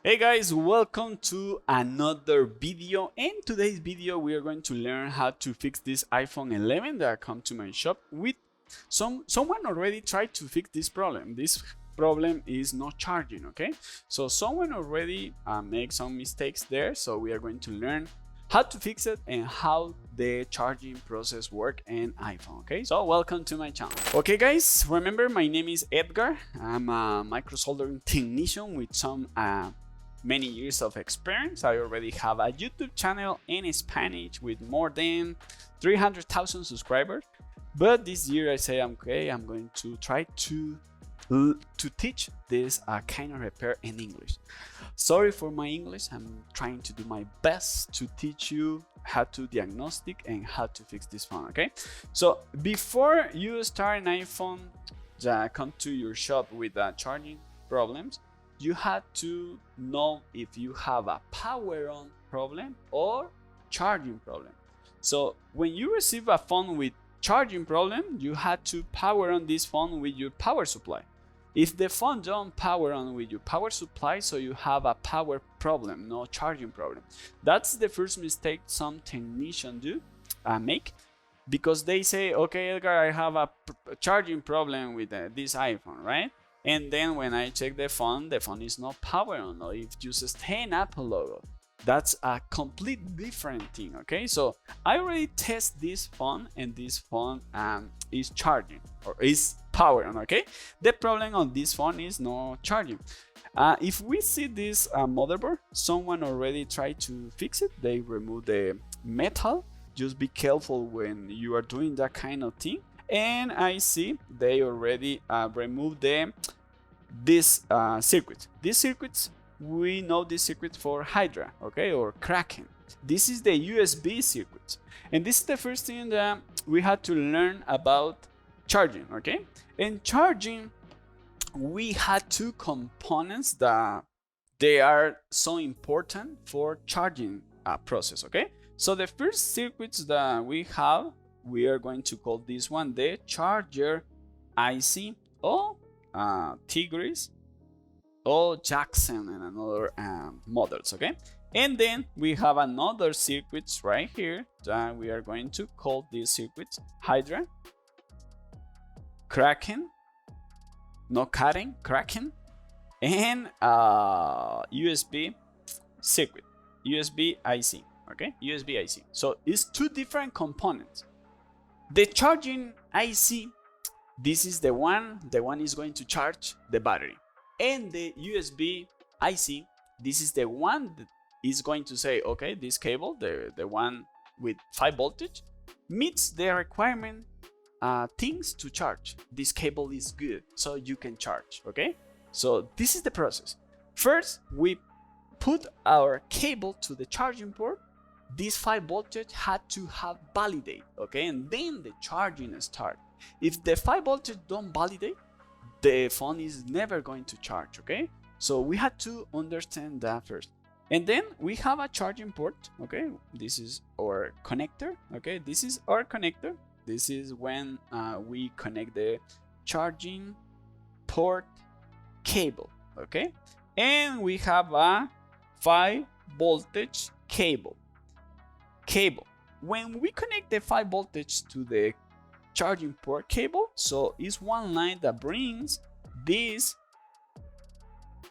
Hey guys, welcome to another video. In today's video we are going to learn how to fix this iPhone 11 that come to my shop with someone already tried to fix this problem. This problem is not charging, okay? So someone already made some mistakes there, so we are going to learn how to fix it and how the charging process work in iPhone. Okay, so welcome to my channel. Okay guys, remember my name is Edgar. I'm a micro soldering technician with some many years of experience. I already have a YouTube channel in Spanish with more than 300,000 subscribers, but this year I say okay, I'm going to try to teach this kind of repair in English. Sorry for my English, I'm trying to do my best to teach you how to diagnostic and how to fix this phone. Okay, so before you start an iPhone that come to your shop with charging problems, you have to know if you have a power on problem or charging problem. So when you receive a phone with charging problem, you have to power on this phone with your power supply. If the phone don't power on with your power supply, so you have a power problem, no charging problem. That's the first mistake some technicians do make, because they say, okay Edgar, I have a charging problem with this iPhone, right? And then when I check the phone is not power on, or if you sustain Apple logo. That's a complete different thing, okay? So I already test this phone, and this phone is charging or is power on, okay? The problem on this phone is no charging. If we see this motherboard, someone already tried to fix it. They remove the metal. Just be careful when you are doing that kind of thing. And I see they already removed this circuit. These circuits, we know this circuit for Hydra, okay, or Kraken. This is the USB circuit, and this is the first thing that we had to learn about charging, okay? In charging, we had two components that they are so important for charging process, okay? So the first circuits that we have, we are going to call this one the charger IC or Tigris or Jackson and another models, okay? And then we have another circuits right here that we are going to call these circuits Hydra, Kraken, no Karen, Kraken, and USB circuit, USB IC, okay? USB IC. So it's two different components. The charging IC, this is the one is going to charge the battery. And the USB IC, this is the one that is going to say, okay, this cable, the one with 5 voltage, meets the requirement things to charge. This cable is good, so you can charge, okay? So this is the process. First, we put our cable to the charging port. This 5 voltage had to have validate, okay? And then the charging start. If the 5 voltage don't validate, the phone is never going to charge, okay? So we had to understand that first. And then we have a charging port, okay? This is our connector, okay? This is our connector. This is when we connect the charging port cable, okay? And we have a 5 voltage cable. When we connect the 5 voltage to the charging port cable, so it's one line that brings this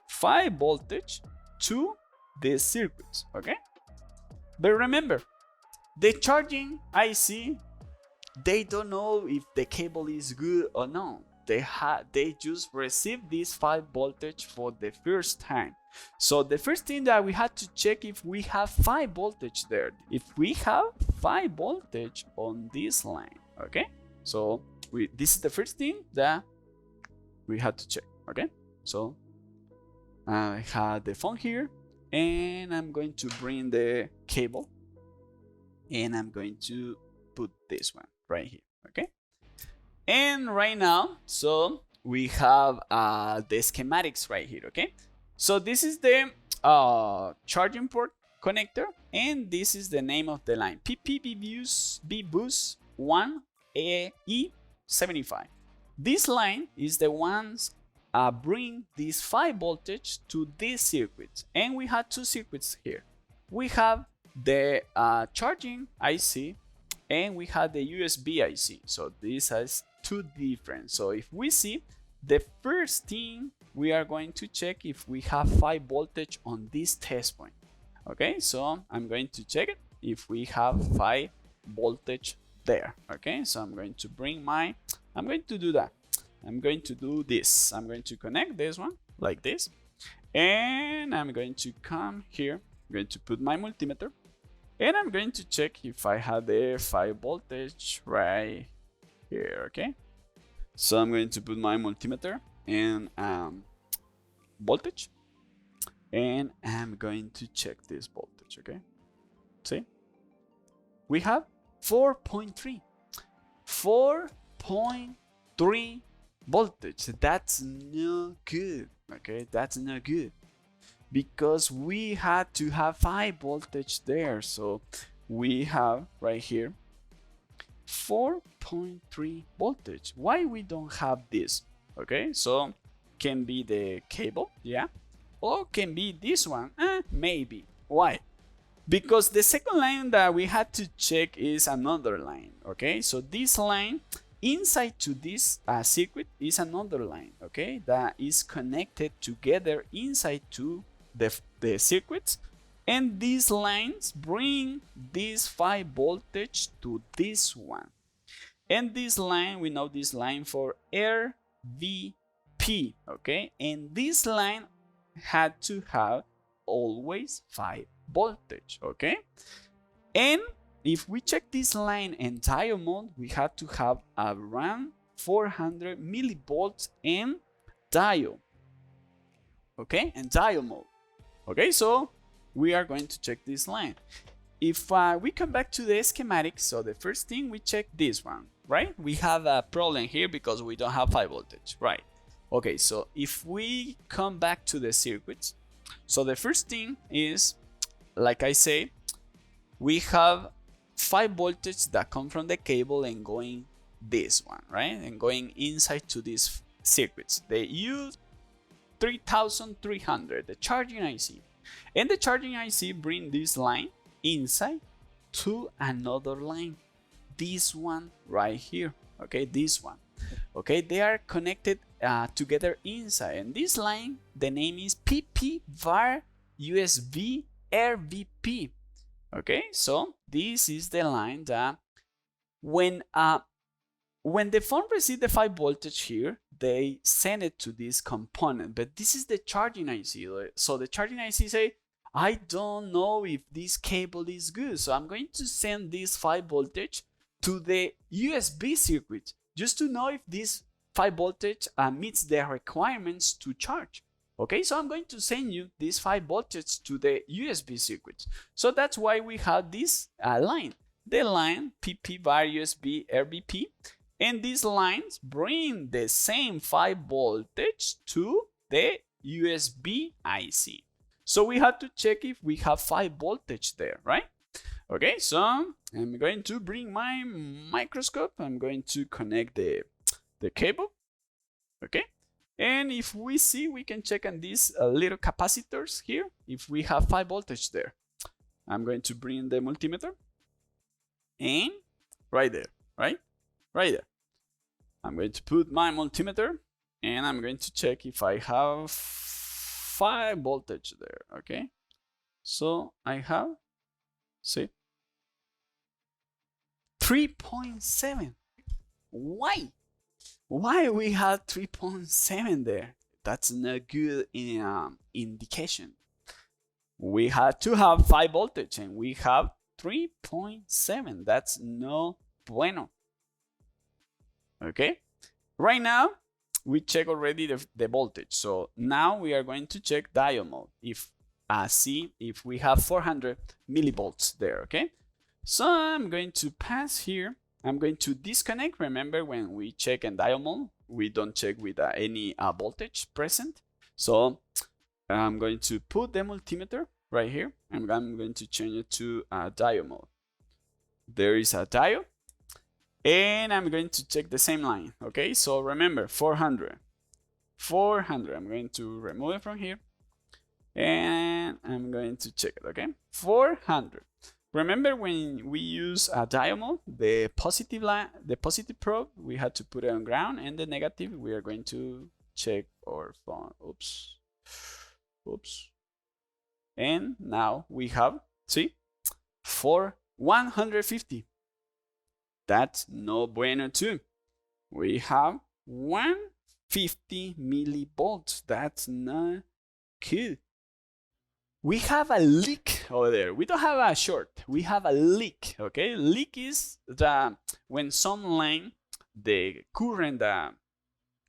5 voltage to the circuits, okay? But remember, the charging IC, they don't know if the cable is good or not. They just receive this 5 voltage for the first time. So the first thing that we had to check if we have 5 voltage there. If we have 5 voltage on this line, okay? So this is the first thing that we had to check, okay? So I had the phone here, and I'm going to bring the cable, and I'm going to put this one right here, okay? And right now, so we have the schematics right here, okay? So this is the charging port connector, and this is the name of the line, PPBus1 AE75. This line is the ones bring this 5 voltage to this circuit. And we have two circuits here. We have the charging IC and we have the USB IC. So this has two different. So if we see, the first thing we are going to check if we have 5 voltage on this test point. Okay, so I'm going to check it if we have 5 voltage there. Okay, so I'm going to bring my, I'm going to do that. I'm going to do this. I'm going to connect this one like this. And I'm going to come here. I'm going to put my multimeter. And I'm going to check if I have the 5 voltage right here. Okay, so I'm going to put my multimeter and voltage. And I'm going to check this voltage. Okay, see, we have 4.3 voltage. That's no good. Okay, that's not good, because we had to have 5 voltage there. So we have right here 4.3 voltage. Why we don't have this? Okay, so can be the cable, yeah, or can be this one, maybe. Why? Because the second line that we had to check is another line. Okay, so this line inside to this circuit is another line. Okay, that is connected together inside to the circuits, and these lines bring this 5 voltage to this one. And this line, we know this line for RVP. Okay, and this line had to have always 5 voltage. Okay, and if we check this line and diode mode, we had to have around 400 millivolts in diode. Okay, and diode mode. Okay, so we are going to check this line. If we come back to the schematic, so the first thing we check this one, right? We have a problem here because we don't have 5 voltage, right? Okay, so if we come back to the circuits, so the first thing is, like I say, we have 5 voltage that come from the cable and going this one, right? And going inside to these circuits. The U3300, the charging IC. And the charging IC bring this line inside to another line. This one right here, okay? This one. Okay, they are connected together inside, and this line, the name is PP var USB RVP. Okay, so this is the line that when the phone receives the 5 voltage here, they send it to this component, but this is the charging IC. So the charging IC say, I don't know if this cable is good, so I'm going to send this 5 voltage to the USB circuit, just to know if this 5 voltage meets the requirements to charge. Okay, so I'm going to send you this 5 voltage to the USB circuit. So that's why we have this line, the line PP var USB RVP, and these lines bring the same 5 voltage to the USB IC. So we have to check if we have 5 voltage there, right? Okay, so I'm going to bring my microscope. I'm going to connect the cable. Okay, and if we see, we can check on these little capacitors here if we have 5 voltage there. I'm going to bring the multimeter, and right there, right there. I'm going to put my multimeter, and I'm going to check if I have 5 voltage there. Okay, so I have, see, 3.7. Why? Why we have 3.7 there? That's not good indication. We had to have 5 voltage and we have 3.7. That's no bueno. Okay, right now we check already the voltage. So now we are going to check diode mode. If see if we have 400 millivolts there. Okay, so I'm going to pass here. I'm going to disconnect. Remember, when we check in diode mode, we don't check with any voltage present. So I'm going to put the multimeter right here, and I'm going to change it to diode mode. There is a diode, and I'm going to check the same line. Okay, so remember 400. 400. I'm going to remove it from here and I'm going to check it. Okay, 400. Remember when we use a diagonal, the positive line, the positive probe, we had to put it on ground, and the negative, we are going to check our phone. Oops. And now we have, see, for 150. That's no bueno too. We have 150 millivolts. That's not good. We have a leak over there. We don't have a short. We have a leak. Okay, leak is when some line, the current that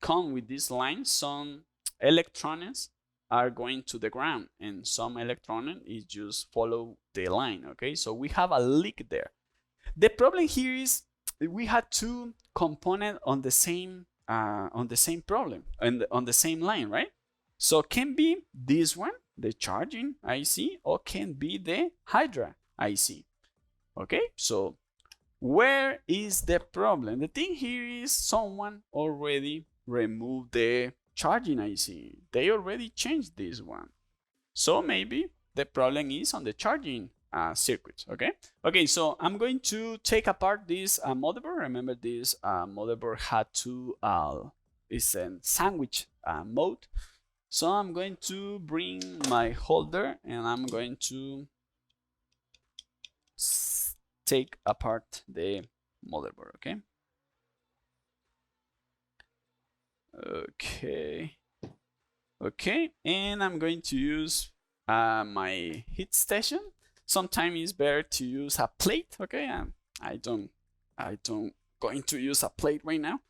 come with this line, some electrons are going to the ground, and some electron is just follow the line. Okay, so we have a leak there. The problem here is we had two components on the same problem and on the same line, right? So can be this one, the charging IC, or can be the Hydra IC. Okay, so where is the problem? The thing here is someone already removed the charging IC. They already changed this one. So maybe the problem is on the charging circuits. Okay, so I'm going to take apart this motherboard. Remember, this motherboard had two is in sandwich mode. So I'm going to bring my holder and I'm going to take apart the motherboard. Okay, and I'm going to use my heat station. Sometimes it's better to use a plate. Okay, I don't going to use a plate right now.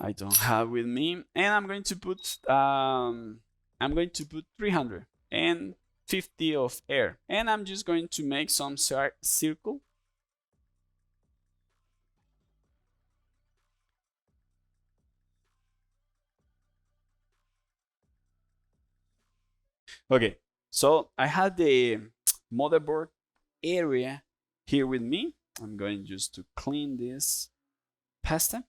I don't have with me, and I'm going to put 350 of air, and I'm just going to make some circle. Okay, so I had the motherboard area here with me. I'm going just to clean this pasta.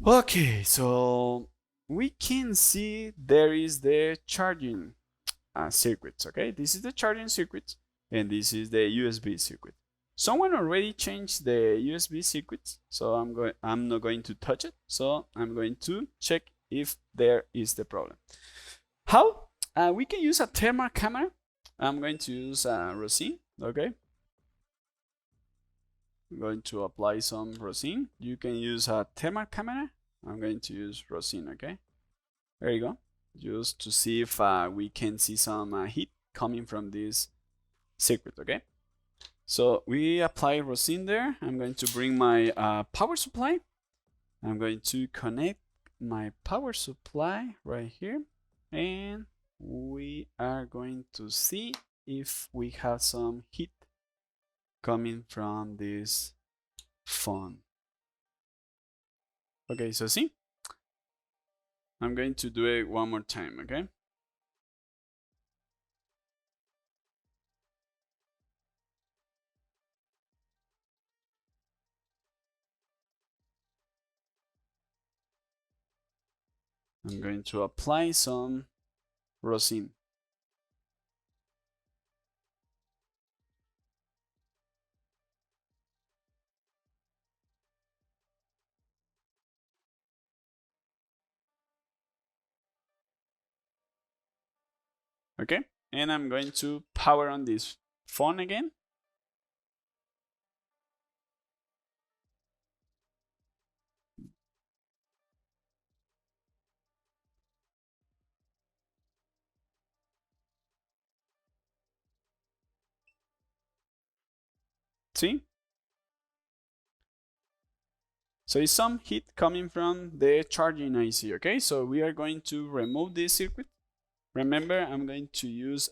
Okay, so we can see there is the charging circuits. Okay, this is the charging circuit, and this is the USB circuit. Someone already changed the USB circuits, so I'm not going to touch it. So I'm going to check if there is the problem. How? We can use a thermal camera. I'm going to use rosin. Okay, I'm going to apply some rosin. You can use a thermal camera. I'm going to use rosin. Okay, there you go. Just to see if we can see some heat coming from this circuit. Okay, so we apply rosin there. I'm going to bring my power supply. I'm going to connect my power supply right here, and we are going to see if we have some heat coming from this phone. Okay, so see, I'm going to do it one more time. Okay, I'm going to apply some rosin. Okay, and I'm going to power on this phone again. See? So it's some heat coming from the charging IC. Okay, so we are going to remove this circuit. Remember, I'm going to use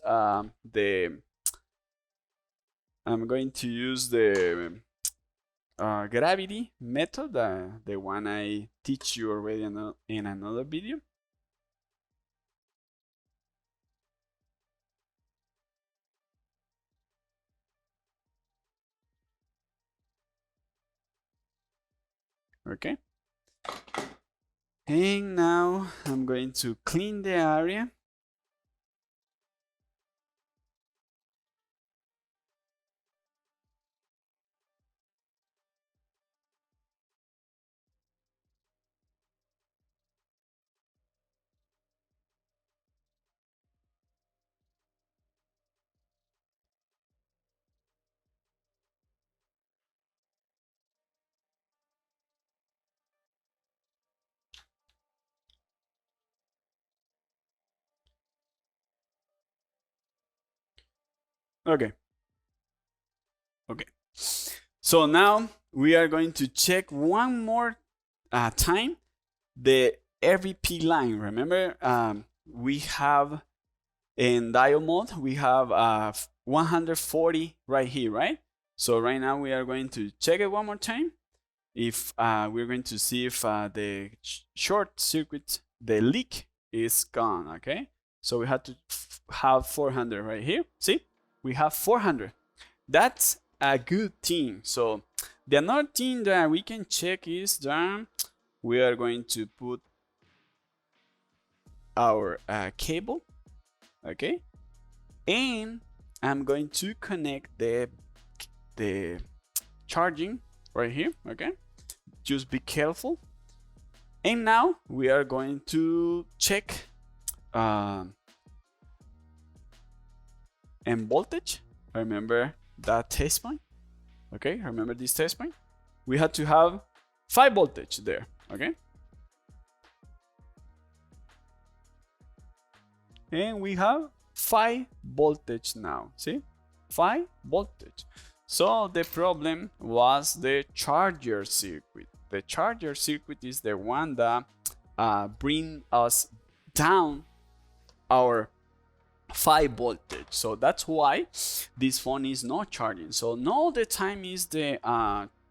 the gravity method, the one I teach you already in another video. Okay. And now I'm going to clean the area. Okay. Okay. So now we are going to check one more time the RVP line. Remember, we have in dial mode, we have 140 right here, right? So right now we are going to check it one more time. If we're going to see if the short circuit, the leak is gone, okay? So we have to have 400 right here. See, we have 400. That's a good thing. So the another thing that we can check is that we are going to put our cable, okay, and I'm going to connect the charging right here, okay. Just be careful. And now we are going to check and voltage. Remember that test point, okay. Remember this test point. We had to have 5 voltage there, okay. And we have 5 voltage now. See, 5 voltage. So the problem was the charger circuit. The charger circuit is the one that bring us down our 5 voltage. So that's why this phone is not charging. So not all the time is the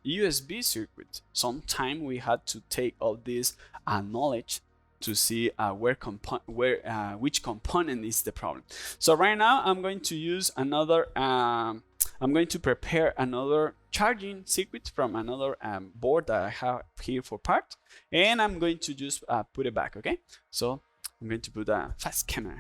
USB circuit. Sometimes we had to take all this knowledge to see which component is the problem. So right now I'm going to use another I'm going to prepare another charging circuit from another board that I have here for part, and I'm going to just put it back, okay. So I'm going to put a fast camera.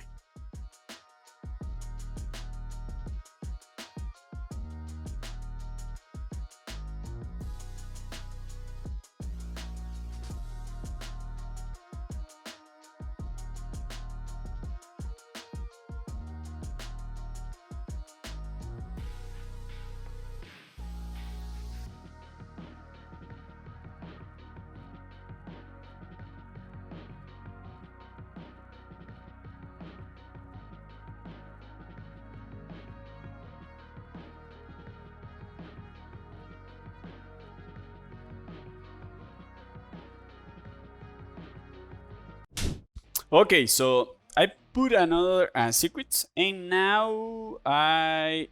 Okay, so I put another circuit, and now I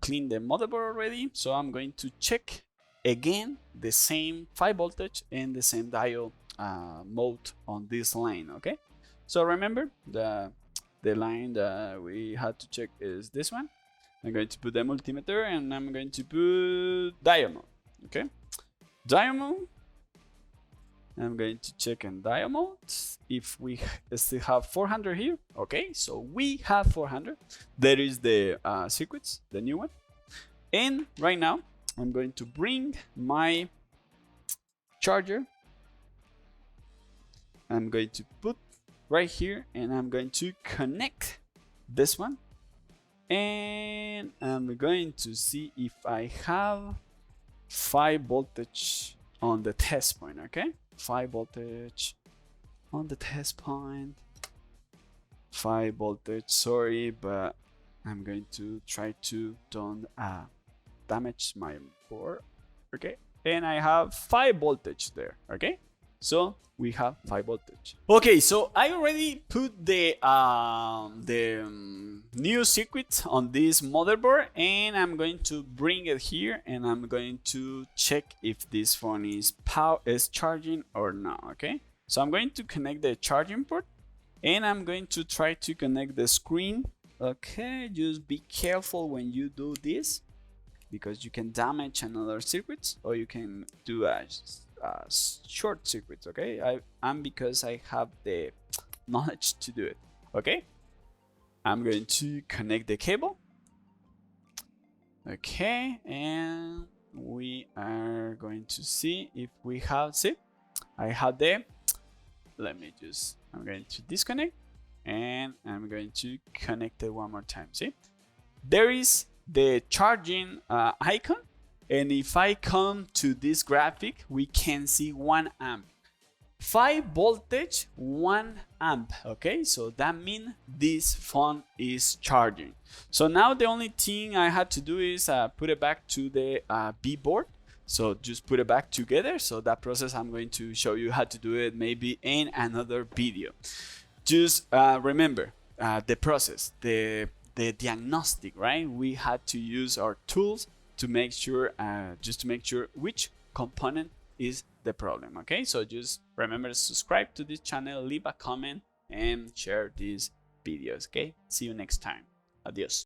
cleaned the motherboard already. So I'm going to check again the same 5 voltage and the same dial mode on this line. Okay, so remember the line that we had to check is this one. I'm going to put the multimeter, and I'm going to put dial mode. Okay, dial mode. I'm going to check in dial mode if we still have 400 here. Okay, so we have 400. There is the circuits, the new one. And right now, I'm going to bring my charger. I'm going to put right here, and I'm going to connect this one. And I'm going to see if I have 5 voltage on the test point, okay? 5 voltage on the test point. 5 voltage, sorry, but I'm going to try to don't damage my board, okay? And I have 5 voltage there, okay? So we have 5 voltage. Okay, so I already put the new circuit on this motherboard, and I'm going to bring it here, and I'm going to check if this phone is charging or not. Okay, so I'm going to connect the charging port, and I'm going to try to connect the screen. Okay, just be careful when you do this, because you can damage another circuit, or you can do short circuits. Okay, I'm because I have the knowledge to do it. Okay, I'm going to connect the cable. Okay, and we are going to see if we have, see, I have the, I'm going to disconnect and I'm going to connect it one more time. See, there is the charging icon, and if I come to this graphic, we can see 1 amp. 5 voltage, 1 amp. Okay, so that means this phone is charging. So now the only thing I had to do is put it back to the B board. So just put it back together. So that process I'm going to show you how to do it maybe in another video. Just remember the process, the diagnostic, right? We had to use our tools to make sure, just to make sure which component is the problem. Okay, so just remember to subscribe to this channel, leave a comment, and share these videos. Okay, see you next time. Adios.